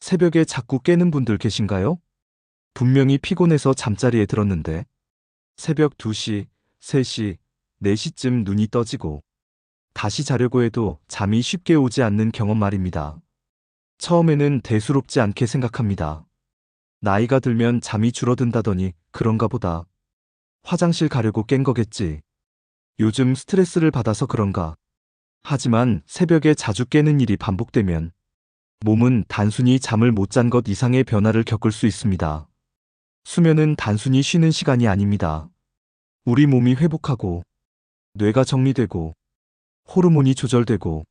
새벽에 자꾸 깨는 분들 계신가요? 분명히 피곤해서 잠자리에 들었는데 새벽 2시, 3시, 4시쯤 눈이 떠지고 다시 자려고 해도 잠이 쉽게 오지 않는 경험 말입니다. 처음에는 대수롭지 않게 생각합니다. 나이가 들면 잠이 줄어든다더니 그런가 보다. 화장실 가려고 깬 거겠지. 요즘 스트레스를 받아서 그런가. 하지만 새벽에 자주 깨는 일이 반복되면 몸은 단순히 잠을 못 잔 것 이상의 변화를 겪을 수 있습니다. 수면은 단순히 쉬는 시간이 아닙니다. 우리 몸이 회복하고, 뇌가 정리되고, 호르몬이 조절되고,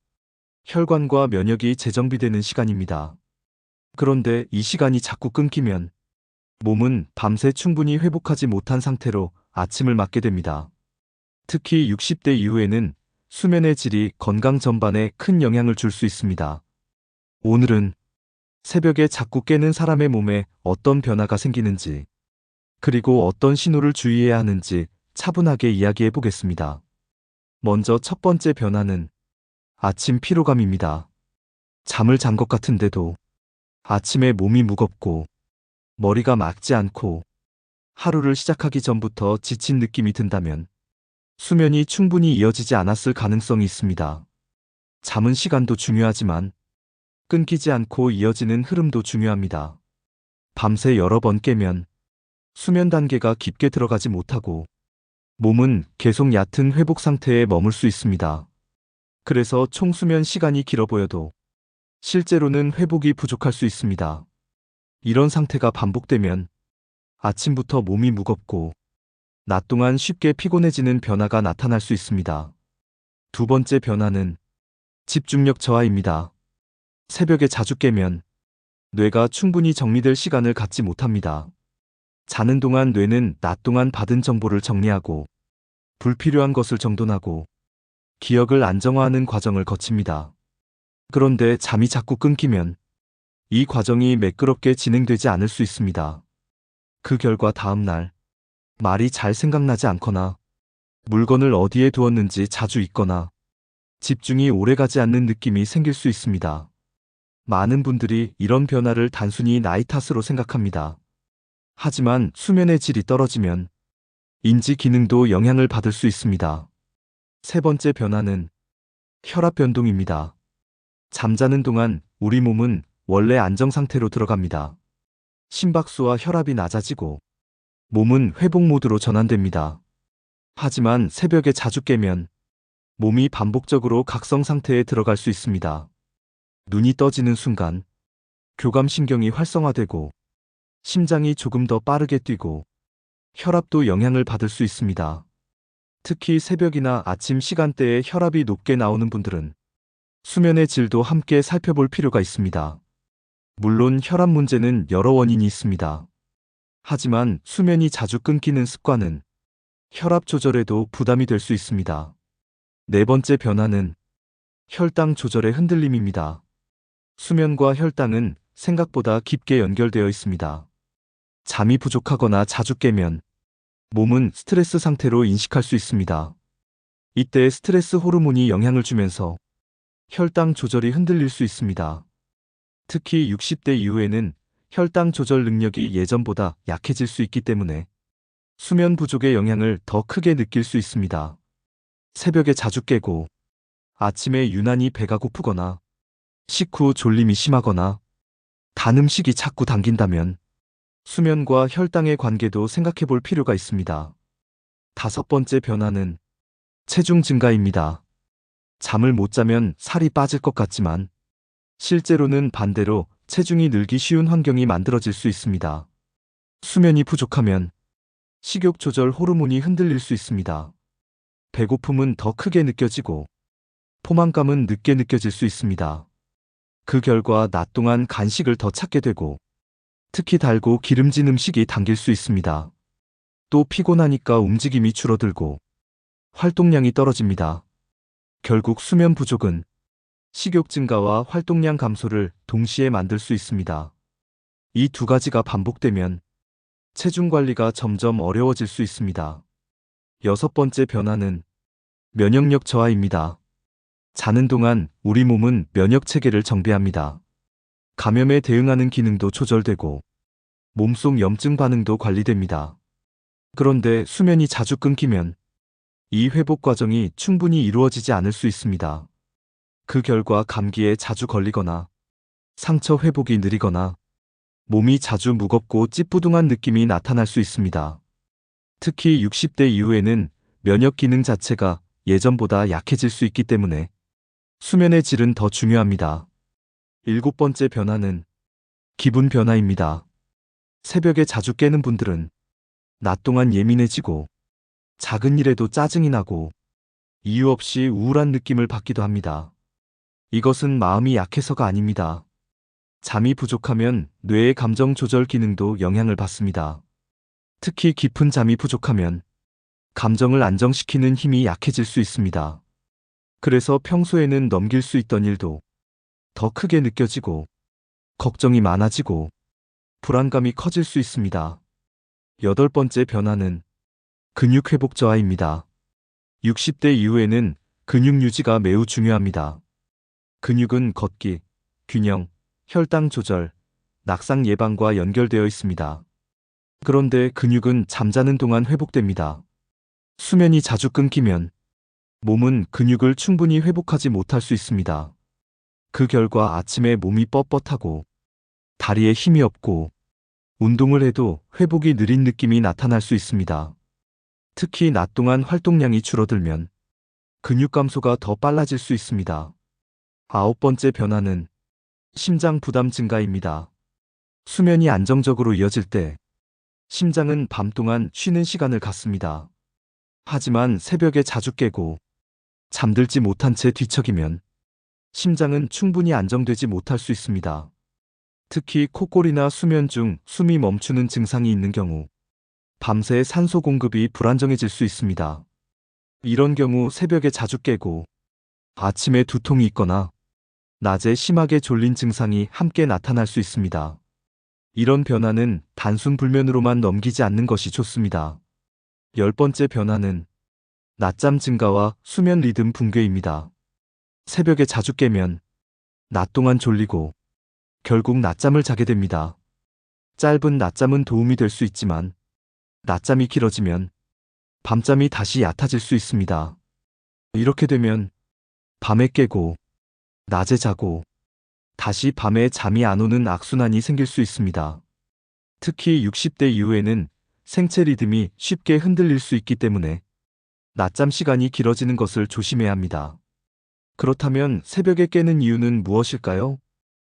혈관과 면역이 재정비되는 시간입니다. 그런데 이 시간이 자꾸 끊기면 몸은 밤새 충분히 회복하지 못한 상태로 아침을 맞게 됩니다. 특히 60대 이후에는 수면의 질이 건강 전반에 큰 영향을 줄 수 있습니다. 오늘은 새벽에 자꾸 깨는 사람의 몸에 어떤 변화가 생기는지, 그리고 어떤 신호를 주의해야 하는지 차분하게 이야기해 보겠습니다. 먼저 첫 번째 변화는 아침 피로감입니다. 잠을 잔 것 같은데도 아침에 몸이 무겁고 머리가 맑지 않고 하루를 시작하기 전부터 지친 느낌이 든다면 수면이 충분히 이어지지 않았을 가능성이 있습니다. 잠은 시간도 중요하지만 끊기지 않고 이어지는 흐름도 중요합니다. 밤새 여러 번 깨면 수면 단계가 깊게 들어가지 못하고 몸은 계속 얕은 회복 상태에 머물 수 있습니다. 그래서 총 수면 시간이 길어 보여도 실제로는 회복이 부족할 수 있습니다. 이런 상태가 반복되면 아침부터 몸이 무겁고 낮 동안 쉽게 피곤해지는 변화가 나타날 수 있습니다. 두 번째 변화는 집중력 저하입니다. 새벽에 자주 깨면 뇌가 충분히 정리될 시간을 갖지 못합니다. 자는 동안 뇌는 낮 동안 받은 정보를 정리하고 불필요한 것을 정돈하고 기억을 안정화하는 과정을 거칩니다. 그런데 잠이 자꾸 끊기면 이 과정이 매끄럽게 진행되지 않을 수 있습니다. 그 결과 다음날 말이 잘 생각나지 않거나 물건을 어디에 두었는지 자주 잊거나 집중이 오래가지 않는 느낌이 생길 수 있습니다. 많은 분들이 이런 변화를 단순히 나이 탓으로 생각합니다. 하지만 수면의 질이 떨어지면 인지 기능도 영향을 받을 수 있습니다. 세 번째 변화는 혈압 변동입니다. 잠자는 동안 우리 몸은 원래 안정 상태로 들어갑니다. 심박수와 혈압이 낮아지고 몸은 회복 모드로 전환됩니다. 하지만 새벽에 자주 깨면 몸이 반복적으로 각성 상태에 들어갈 수 있습니다. 눈이 떠지는 순간 교감신경이 활성화되고 심장이 조금 더 빠르게 뛰고 혈압도 영향을 받을 수 있습니다. 특히 새벽이나 아침 시간대에 혈압이 높게 나오는 분들은 수면의 질도 함께 살펴볼 필요가 있습니다. 물론 혈압 문제는 여러 원인이 있습니다. 하지만 수면이 자주 끊기는 습관은 혈압 조절에도 부담이 될 수 있습니다. 네 번째 변화는 혈당 조절의 흔들림입니다. 수면과 혈당은 생각보다 깊게 연결되어 있습니다. 잠이 부족하거나 자주 깨면 몸은 스트레스 상태로 인식할 수 있습니다. 이때 스트레스 호르몬이 영향을 주면서 혈당 조절이 흔들릴 수 있습니다. 특히 60대 이후에는 혈당 조절 능력이 예전보다 약해질 수 있기 때문에 수면 부족의 영향을 더 크게 느낄 수 있습니다. 새벽에 자주 깨고 아침에 유난히 배가 고프거나 식후 졸림이 심하거나 단 음식이 자꾸 당긴다면 수면과 혈당의 관계도 생각해 볼 필요가 있습니다. 다섯 번째 변화는 체중 증가입니다. 잠을 못 자면 살이 빠질 것 같지만 실제로는 반대로 체중이 늘기 쉬운 환경이 만들어질 수 있습니다. 수면이 부족하면 식욕 조절 호르몬이 흔들릴 수 있습니다. 배고픔은 더 크게 느껴지고 포만감은 늦게 느껴질 수 있습니다. 그 결과 낮 동안 간식을 더 찾게 되고 특히 달고 기름진 음식이 당길 수 있습니다. 또 피곤하니까 움직임이 줄어들고 활동량이 떨어집니다. 결국 수면 부족은 식욕 증가와 활동량 감소를 동시에 만들 수 있습니다. 이 두 가지가 반복되면 체중 관리가 점점 어려워질 수 있습니다. 여섯 번째 변화는 면역력 저하입니다. 자는 동안 우리 몸은 면역 체계를 정비합니다. 감염에 대응하는 기능도 조절되고 몸속 염증 반응도 관리됩니다. 그런데 수면이 자주 끊기면 이 회복 과정이 충분히 이루어지지 않을 수 있습니다. 그 결과 감기에 자주 걸리거나 상처 회복이 느리거나 몸이 자주 무겁고 찌뿌둥한 느낌이 나타날 수 있습니다. 특히 60대 이후에는 면역 기능 자체가 예전보다 약해질 수 있기 때문에 수면의 질은 더 중요합니다. 7번째 변화는 기분 변화입니다. 새벽에 자주 깨는 분들은 낮 동안 예민해지고 작은 일에도 짜증이 나고 이유 없이 우울한 느낌을 받기도 합니다. 이것은 마음이 약해서가 아닙니다. 잠이 부족하면 뇌의 감정 조절 기능도 영향을 받습니다. 특히 깊은 잠이 부족하면 감정을 안정시키는 힘이 약해질 수 있습니다. 그래서 평소에는 넘길 수 있던 일도 더 크게 느껴지고 걱정이 많아지고 불안감이 커질 수 있습니다. 8번째 변화는 근육 회복 저하입니다. 60대 이후에는 근육 유지가 매우 중요합니다. 근육은 걷기, 균형, 혈당 조절, 낙상 예방과 연결되어 있습니다. 그런데 근육은 잠자는 동안 회복됩니다. 수면이 자주 끊기면 몸은 근육을 충분히 회복하지 못할 수 있습니다. 그 결과 아침에 몸이 뻣뻣하고 다리에 힘이 없고 운동을 해도 회복이 느린 느낌이 나타날 수 있습니다. 특히 낮 동안 활동량이 줄어들면 근육 감소가 더 빨라질 수 있습니다. 9번째 변화는 심장 부담 증가입니다. 수면이 안정적으로 이어질 때 심장은 밤 동안 쉬는 시간을 갖습니다. 하지만 새벽에 자주 깨고 잠들지 못한 채 뒤척이면 심장은 충분히 안정되지 못할 수 있습니다. 특히 코골이나 수면 중 숨이 멈추는 증상이 있는 경우 밤새 산소 공급이 불안정해질 수 있습니다. 이런 경우 새벽에 자주 깨고 아침에 두통이 있거나 낮에 심하게 졸린 증상이 함께 나타날 수 있습니다. 이런 변화는 단순 불면으로만 넘기지 않는 것이 좋습니다. 10번째 변화는 낮잠 증가와 수면 리듬 붕괴입니다. 새벽에 자주 깨면 낮 동안 졸리고 결국 낮잠을 자게 됩니다. 짧은 낮잠은 도움이 될 수 있지만 낮잠이 길어지면 밤잠이 다시 얕아질 수 있습니다. 이렇게 되면 밤에 깨고 낮에 자고 다시 밤에 잠이 안 오는 악순환이 생길 수 있습니다. 특히 60대 이후에는 생체 리듬이 쉽게 흔들릴 수 있기 때문에 낮잠 시간이 길어지는 것을 조심해야 합니다. 그렇다면 새벽에 깨는 이유는 무엇일까요?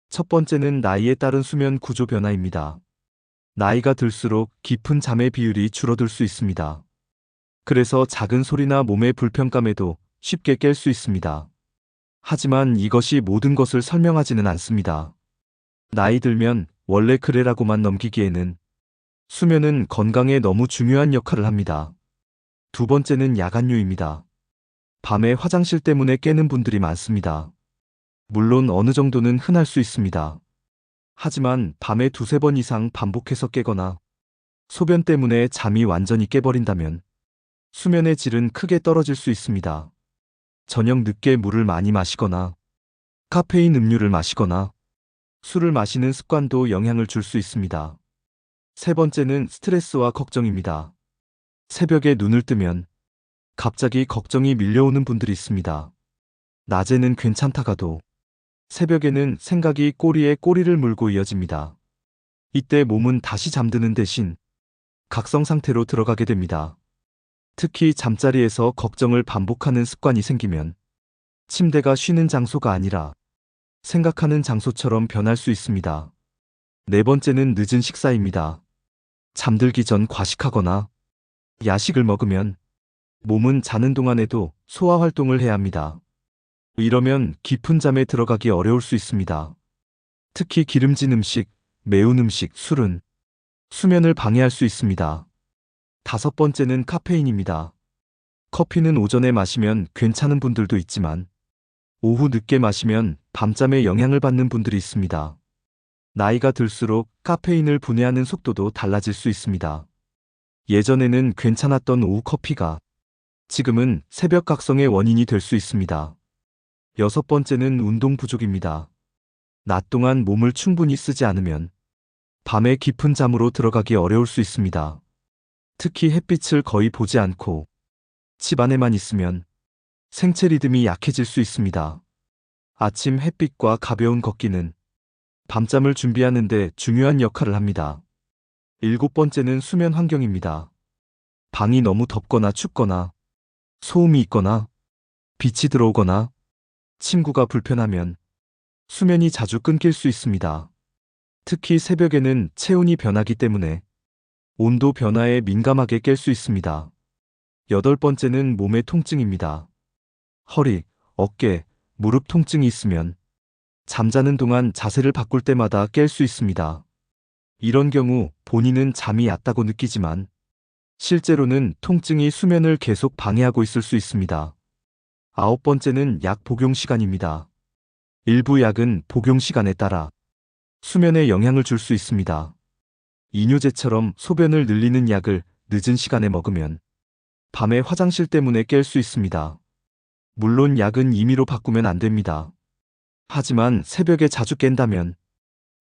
첫 번째는 나이에 따른 수면 구조 변화입니다. 나이가 들수록 깊은 잠의 비율이 줄어들 수 있습니다. 그래서 작은 소리나 몸의 불편감에도 쉽게 깰 수 있습니다. 하지만 이것이 모든 것을 설명하지는 않습니다. 나이 들면 원래 그래라고만 넘기기에는 수면은 건강에 너무 중요한 역할을 합니다. 두 번째는 야간류입니다. 밤에 화장실 때문에 깨는 분들이 많습니다. 물론 어느 정도는 흔할 수 있습니다. 하지만 밤에 두세 번 이상 반복해서 깨거나 소변 때문에 잠이 완전히 깨버린다면 수면의 질은 크게 떨어질 수 있습니다. 저녁 늦게 물을 많이 마시거나 카페인 음료를 마시거나 술을 마시는 습관도 영향을 줄 수 있습니다. 세 번째는 스트레스와 걱정입니다. 새벽에 눈을 뜨면 갑자기 걱정이 밀려오는 분들이 있습니다. 낮에는 괜찮다가도 새벽에는 생각이 꼬리에 꼬리를 물고 이어집니다. 이때 몸은 다시 잠드는 대신 각성 상태로 들어가게 됩니다. 특히 잠자리에서 걱정을 반복하는 습관이 생기면 침대가 쉬는 장소가 아니라 생각하는 장소처럼 변할 수 있습니다. 네 번째는 늦은 식사입니다. 잠들기 전 과식하거나 야식을 먹으면 몸은 자는 동안에도 소화 활동을 해야 합니다. 이러면 깊은 잠에 들어가기 어려울 수 있습니다. 특히 기름진 음식, 매운 음식, 술은 수면을 방해할 수 있습니다. 다섯 번째는 카페인입니다. 커피는 오전에 마시면 괜찮은 분들도 있지만 오후 늦게 마시면 밤잠에 영향을 받는 분들이 있습니다. 나이가 들수록 카페인을 분해하는 속도도 달라질 수 있습니다. 예전에는 괜찮았던 오후 커피가 지금은 새벽 각성의 원인이 될 수 있습니다. 여섯 번째는 운동 부족입니다. 낮 동안 몸을 충분히 쓰지 않으면 밤에 깊은 잠으로 들어가기 어려울 수 있습니다. 특히 햇빛을 거의 보지 않고 집 안에만 있으면 생체 리듬이 약해질 수 있습니다. 아침 햇빛과 가벼운 걷기는 밤잠을 준비하는 데 중요한 역할을 합니다. 7번째는 수면 환경입니다. 방이 너무 덥거나 춥거나 소음이 있거나 빛이 들어오거나 침구가 불편하면 수면이 자주 끊길 수 있습니다. 특히 새벽에는 체온이 변하기 때문에 온도 변화에 민감하게 깰 수 있습니다. 8번째는 몸의 통증입니다. 허리, 어깨, 무릎 통증이 있으면 잠자는 동안 자세를 바꿀 때마다 깰 수 있습니다. 이런 경우 본인은 잠이 얕다고 느끼지만 실제로는 통증이 수면을 계속 방해하고 있을 수 있습니다. 9번째는 약 복용 시간입니다. 일부 약은 복용 시간에 따라 수면에 영향을 줄 수 있습니다. 이뇨제처럼 소변을 늘리는 약을 늦은 시간에 먹으면 밤에 화장실 때문에 깰 수 있습니다. 물론 약은 임의로 바꾸면 안 됩니다. 하지만 새벽에 자주 깬다면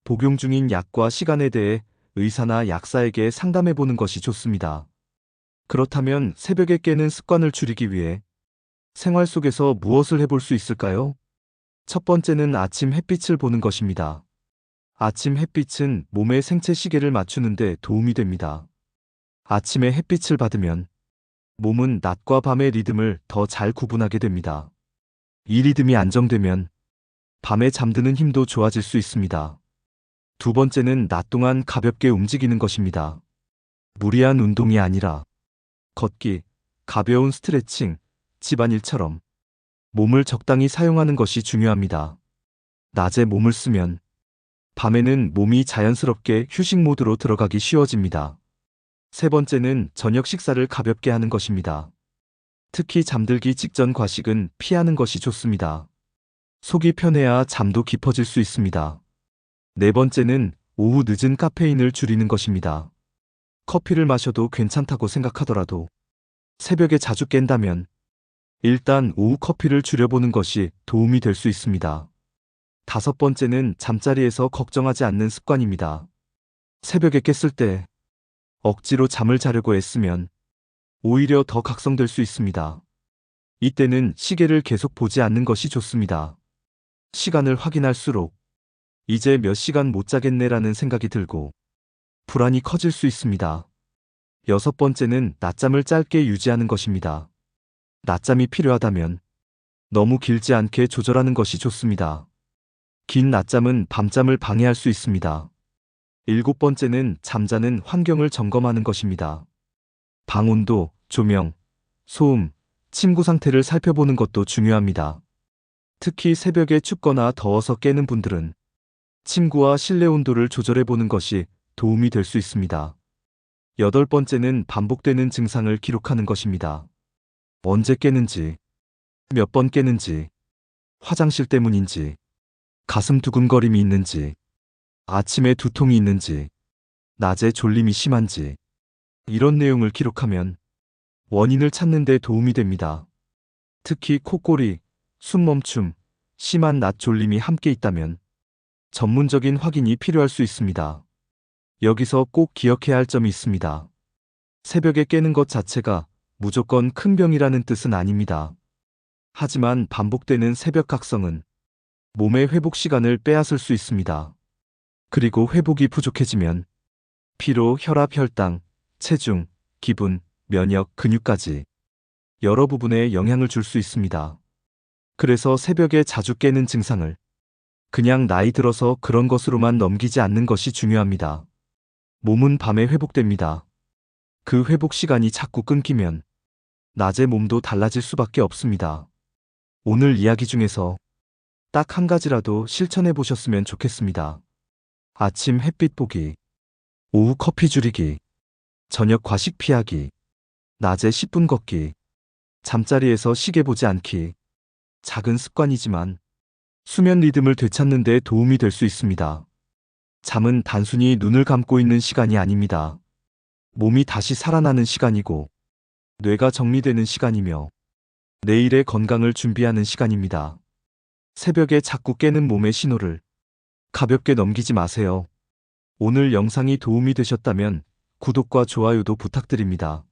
복용 중인 약과 시간에 대해 의사나 약사에게 상담해 보는 것이 좋습니다. 그렇다면 새벽에 깨는 습관을 줄이기 위해 생활 속에서 무엇을 해볼 수 있을까요? 첫 번째는 아침 햇빛을 보는 것입니다. 아침 햇빛은 몸의 생체 시계를 맞추는 데 도움이 됩니다. 아침에 햇빛을 받으면 몸은 낮과 밤의 리듬을 더 잘 구분하게 됩니다. 이 리듬이 안정되면 밤에 잠드는 힘도 좋아질 수 있습니다. 두 번째는 낮 동안 가볍게 움직이는 것입니다. 무리한 운동이 아니라 걷기, 가벼운 스트레칭, 집안일처럼 몸을 적당히 사용하는 것이 중요합니다. 낮에 몸을 쓰면 밤에는 몸이 자연스럽게 휴식 모드로 들어가기 쉬워집니다. 세 번째는 저녁 식사를 가볍게 하는 것입니다. 특히 잠들기 직전 과식은 피하는 것이 좋습니다. 속이 편해야 잠도 깊어질 수 있습니다. 네 번째는 오후 늦은 카페인을 줄이는 것입니다. 커피를 마셔도 괜찮다고 생각하더라도 새벽에 자주 깬다면 일단 오후 커피를 줄여보는 것이 도움이 될 수 있습니다. 다섯 번째는 잠자리에서 걱정하지 않는 습관입니다. 새벽에 깼을 때 억지로 잠을 자려고 애쓰면 오히려 더 각성될 수 있습니다. 이때는 시계를 계속 보지 않는 것이 좋습니다. 시간을 확인할수록 이제 몇 시간 못 자겠네라는 생각이 들고 불안이 커질 수 있습니다. 여섯 번째는 낮잠을 짧게 유지하는 것입니다. 낮잠이 필요하다면 너무 길지 않게 조절하는 것이 좋습니다. 긴 낮잠은 밤잠을 방해할 수 있습니다. 일곱 번째는 잠자는 환경을 점검하는 것입니다. 방 온도, 조명, 소음, 침구 상태를 살펴보는 것도 중요합니다. 특히 새벽에 춥거나 더워서 깨는 분들은 침구와 실내 온도를 조절해 보는 것이 도움이 될 수 있습니다. 여덟 번째는 반복되는 증상을 기록하는 것입니다. 언제 깨는지, 몇 번 깨는지, 화장실 때문인지, 가슴 두근거림이 있는지, 아침에 두통이 있는지, 낮에 졸림이 심한지, 이런 내용을 기록하면 원인을 찾는 데 도움이 됩니다. 특히 코골이, 숨멈춤, 심한 낮 졸림이 함께 있다면 전문적인 확인이 필요할 수 있습니다. 여기서 꼭 기억해야 할 점이 있습니다. 새벽에 깨는 것 자체가 무조건 큰 병이라는 뜻은 아닙니다. 하지만 반복되는 새벽 각성은 몸의 회복 시간을 빼앗을 수 있습니다. 그리고 회복이 부족해지면 피로, 혈압, 혈당, 체중, 기분, 면역, 근육까지 여러 부분에 영향을 줄 수 있습니다. 그래서 새벽에 자주 깨는 증상을 그냥 나이 들어서 그런 것으로만 넘기지 않는 것이 중요합니다. 몸은 밤에 회복됩니다. 그 회복 시간이 자꾸 끊기면 낮에 몸도 달라질 수밖에 없습니다. 오늘 이야기 중에서 딱 한 가지라도 실천해 보셨으면 좋겠습니다. 아침 햇빛 보기, 오후 커피 줄이기, 저녁 과식 피하기, 낮에 10분 걷기, 잠자리에서 시계 보지 않기. 작은 습관이지만 수면 리듬을 되찾는 데 도움이 될 수 있습니다. 잠은 단순히 눈을 감고 있는 시간이 아닙니다. 몸이 다시 살아나는 시간이고 뇌가 정리되는 시간이며 내일의 건강을 준비하는 시간입니다. 새벽에 자꾸 깨는 몸의 신호를 가볍게 넘기지 마세요. 오늘 영상이 도움이 되셨다면 구독과 좋아요도 부탁드립니다.